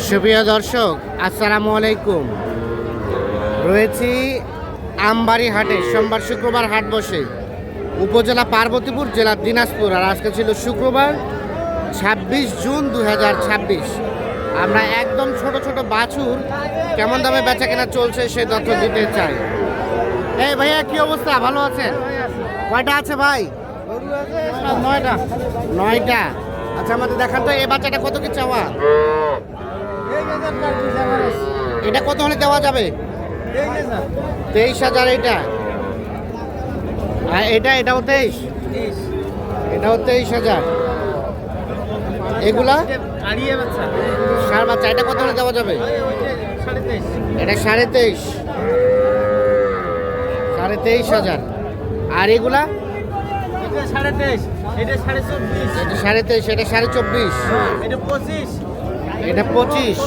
সুপ্রিয় দর্শক, আসসালামু আলাইকুম। রয়েছি আমবাড়ি হাটে। সোমবার শুক্রবার হাট বসে উপজেলা পার্বতীপুর, জেলা দিনাজপুর। আর আজকে ছিল শুক্রবার 26 জুন 2026। আমরা একদম ছোট ছোট বাছুর কেমন দামে বেচা কেনা চলছে সেই তথ্য দিতে চাই। এই ভাইয়া, কি অবস্থা? ভালো আছেন? কয়টা আছে ভাই? 9টা। আচ্ছা, আমাদের দেখান তো এই বাচ্চাটা কত কি চাওয়া? এটা কত হলে দেওয়া যাবে? 23,000। এটা আর এটাও 23। এটাও 23,000। এগুলা সার বাচ্চা। এটা কত হলে দেওয়া যাবে? এটা 23,500। আর এগুলা 23,500, এটা 24,500, এটা 23,500, এটা 24,500, এটা 25, এটা 25,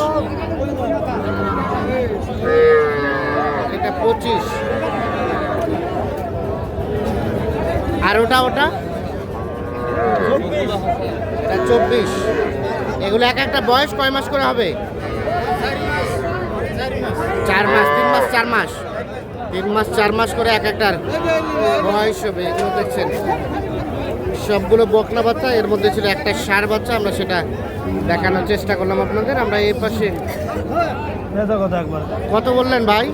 এটা 25। আর ওটা 24, এটা 24। এগুলো এক একটা বয়স কয় মাস করে হবে? 4 মাস, 3 মাস, 4 মাস, 3 মাস 4 মাস করে এক একটার বয়স হবে। এগুলো দেখছেন সবগুলো বকনা বাচ্চা। এর মধ্যে ছিল একটা ষাঁড় বাচ্চা, আমরা সেটা দেখানোর চেষ্টা করলাম আপনাদের। আমরা এই পাশে কত বললেন ভাই?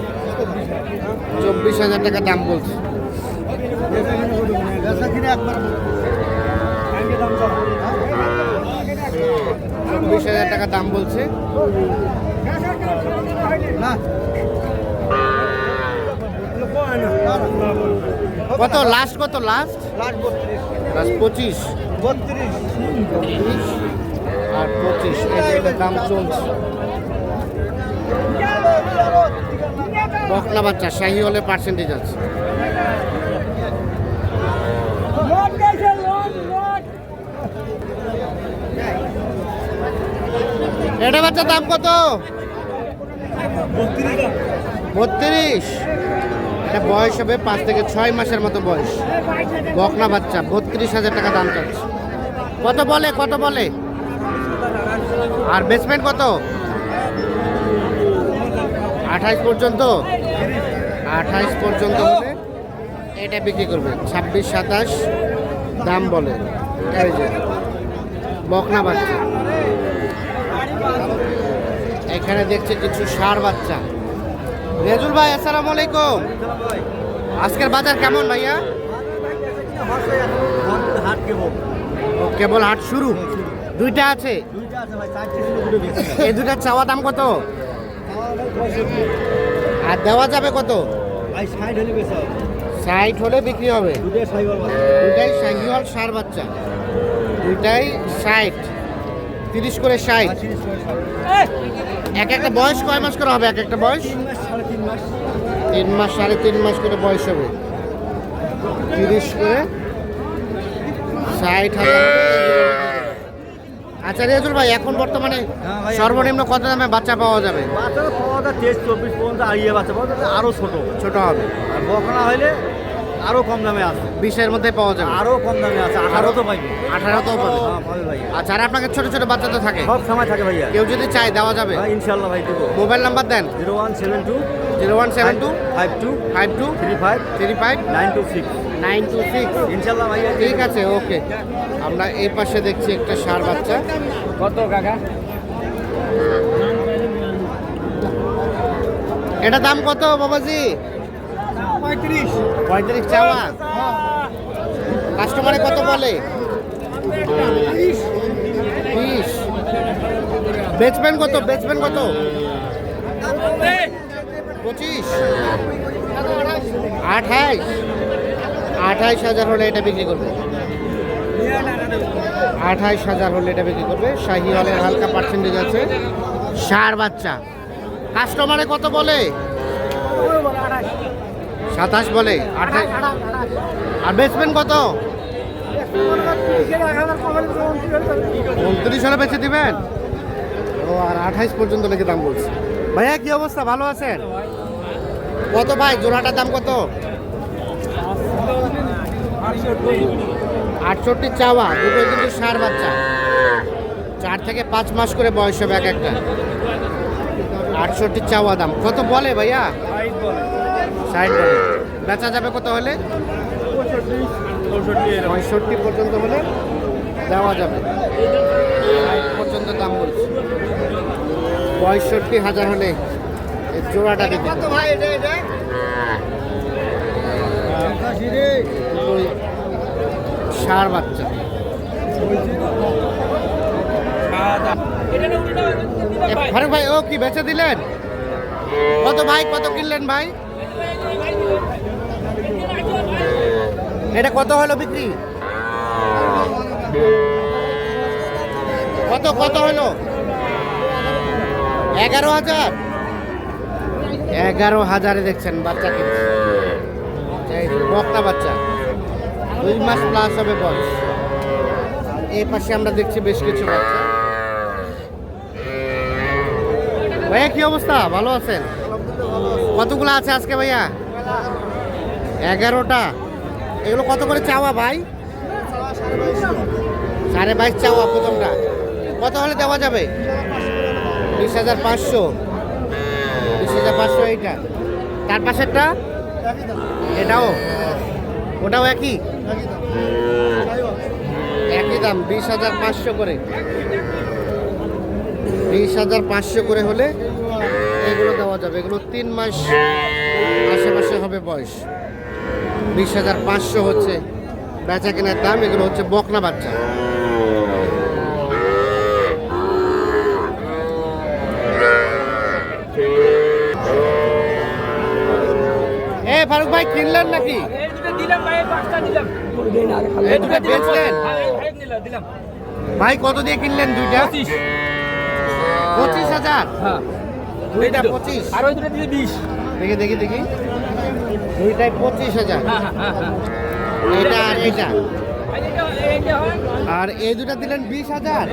24,000 টাকা দাম বলছে। 24,000 টাকা দাম বলছে। কত লাস্ট? কত লাস্ট? লাস্ট 25, 32 আর 25। এটার দাম চলছে। বকনা বাচ্চা, শাহি হলে পার্সেন্টেজ আছে। এটা বাচ্চার দাম কত? 32। এটা বয়স হবে 5 থেকে 6 মাসের মতো বয়স। বকনা বাচ্চা, 32,000 টাকা দাম চাচ্ছে। কত বলে? কত বলে? আর বেসমেন্ট কত? 28 পর্যন্ত। 28 পর্যন্ত হলে এটা বিক্রি করবে। 26-27 দাম বলে। এই যে বকনা বাচ্চা। এখানে দেখছে কিছু ষাঁড় বাচ্চা। রেজুল ভাই, আসসালামু আলাইকুম। আজকের বাজার কেমন ভাইয়া? কেবল হাট শুরু। দুইটা আছে। এই দুটা চাওয়া দাম কত? আর দেওয়া যাবে কত? 60 হলে বিক্রি হবে। দুটাই শাহিওয়াল ষাঁড় বাচ্চা, দুইটাই 60, 30 করে 60। এক একটা বয়স কয় মাস করে হবে? এক একটা বয়স 3 মাস, 3.5 মাস করে বয়স হবে। 30 করে 60,000। আচ্ছা রেজুল ভাই, এখন বর্তমানে সর্বনিম্ন কত দামে বাচ্চা পাওয়া যাবে? বাচ্চা পাওয়া যায় 23-24 পর্যন্ত। আর ইয়ে বাচ্চা পাওয়া যায় আরও ছোট হবে। আর বকনা হইলে আরও কম দামে আছে। 20-এর মধ্যে পাওয়া যাবে। আরও কম দামে আছে, 18 তো পাইবে। 18 তো পাবে। হ্যাঁ পাবে ভাই। আচ্ছা, আর আপনাকে ছোট ছোট বাচ্চা তো থাকে? সব সময় থাকে ভাইয়া। কেউ যদি চায় দেওয়া যাবে? ভাই ইনশাআল্লাহ ভাই দেবো। মোবাইল নাম্বার দেন। 0172 0172 52 52 35 35 926। 926। ইনশাআল্লাহ ভাইয়া। ঠিক আছে, ওকে। আমরা এই পাশে দেখছি একটা ষাঁড় বাচ্চা। কত কাকা? এটা দাম কত বাবাজি? 35। 35 চাওয়া। কাস্টমারে কত বলে? 20। বেচবেন কত? বেচবেন কত? 25, 28। 28,000 হলে এটা বিক্রি করবে। 28,000 হলে এটা বিক্রি করবে। শাহি হলের হালকা পার্সেন্টেজ আছে। ষাঁড় বাচ্চা। কাস্টমারে কত বলে? 27 বলে। 28। আর বেচবেন কত? 29 হলে বেচে দিবেন। ও, আর 28 পর্যন্ত নাকি দাম বলছে। ভাইয়া, কি অবস্থা? ভালো আছেন? কত ভাই জোড়াটার দাম কত? 68 চাওয়া। দুটো কিন্তু ষাঁড় বাচ্চা। 4 থেকে 5 মাস করে বয়স হবে এক একটা। 68 চাওয়া দাম। কত বলে ভাইয়া? 60 বলে। বেচা যাবে কত হলে? 65 পর্যন্ত হলে দেওয়া যাবে। 60 পর্যন্ত দাম বলছে। 65,000 হলে এই জোড়াটা দিতে ষাঁড় বাচ্চা। ফারুক ভাই ও কি বেচে দিলেন? কত ভাই, কত কিনলেন ভাই? এটা কত হলো বিক্রি? কত কত হলো? 11,000। 11,000-এ দেখছেন বাচ্চা কিনছে। এই বকনা বাচ্চা 2 মাস প্লাস হবে বয়স। এই পাশে আমরা দেখছি বেশ কিছু বাচ্চা। ভাইয়া কি অবস্থা? ভালো আছেন? কতগুলো আছে আজকে ভাইয়া? 11টা। এগুলো কত করে চাওয়া ভাই? 22.5 চাওয়া প্রথমটা। কত হলে দেওয়া যাবে? 20,500। 20,500 এইটা। তার পাশেরটা? এটাও? ওটাও একই দাম 20,500 করে। 20,500 করে হলে এগুলো দেওয়া যাবে। এগুলো 3 মাস আশেপাশে হবে বয়স। 20,500 হচ্ছে বেচা কেনার দাম। এগুলো হচ্ছে বকনা বাচ্চা। ফারুক ভাই কিনলেন নাকি? বেচলেন? ভাই কত দিয়ে কিনলেন দুইটা? 25,000। দুইটা 25। আর ওই দুটো দিয়ে 20। দেখি দেখি দেখি। দুইটাই 25,000। এটা আর এটা। আর এই দুটা দিলেন 20,000।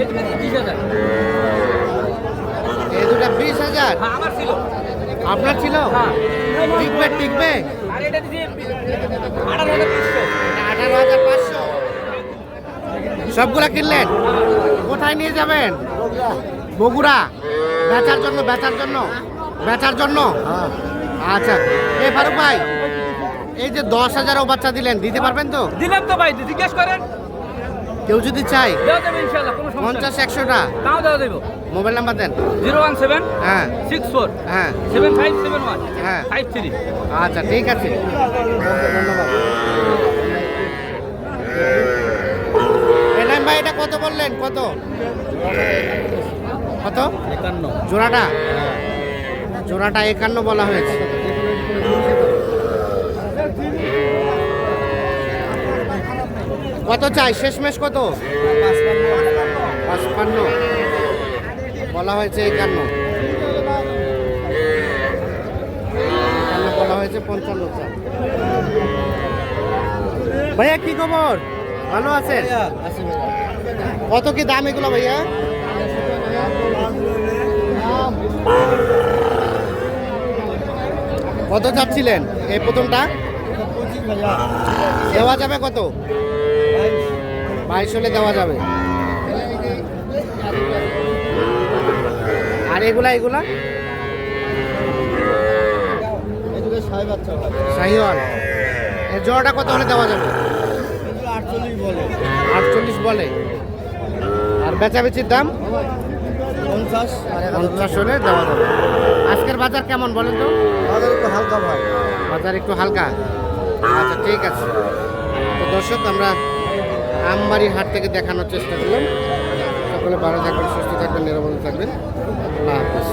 এই দুটা 20,000। আমার ছিল। আপনার ছিল? টিকবে টিকবে। আর এটা দিয়ে 18,500। 18,500। সবগুলা কিনলেন? কোথায় নিয়ে যাবেন? বগুড়া। বেচার জন্য বেচার জন্য বেচার জন্য। আচ্ছা এই ফারুক ভাই এই যে 10,000 ও বাচ্চা দিলেন, দিতে পারবেন তো? দিলাম তো ভাই, জিজ্ঞেস করেন। কেউ যদি চাই দেওয়া যাবে ইনশাআল্লাহ, কোনো সমস্যা 50-100টা তাও দেওয়া যাবে। মোবাইল নাম্বার দেন। 017 হ্যাঁ 64 হ্যাঁ 7571 হ্যাঁ 53। আচ্ছা ঠিক আছে, ধন্যবাদ। এনাম ভাই এটা কত বললেন? কত কত? 51 জোড়াটা? জোড়াটা 51 বলা হয়েছে। কত চাই শেষমেশ? কত? 55 বলা হয়েছে। 51 বলা হয়েছে। 55 চাই। ভাইয়া কি খবর? ভালো আছেন? কত কি দাম এগুলো ভাইয়া? কত চাচ্ছিলেন এই প্রথমটা? দেওয়া যাবে কত? 22 হলে দেওয়া যাবে। আর এগুলা এগুলা শাহিওয়াল, এর জোড়াটা কত হলে দেওয়া যাবে? 48 বলে। আর বেচাবেচির দাম 50 হলে দেওয়া যাবে। আজকের বাজার কেমন বলেন তো? বাজার একটু হালকা ভাই। বাজার একটু হালকা। আচ্ছা ঠিক আছে। তো দর্শক আমরা আমবাড়ি হাট থেকে দেখানোর চেষ্টা করলাম। সকলে ভালো থাকবেন, সুস্থ থাকবেন, নিরাপদে থাকবেন। আল্লাহ হাফেজ।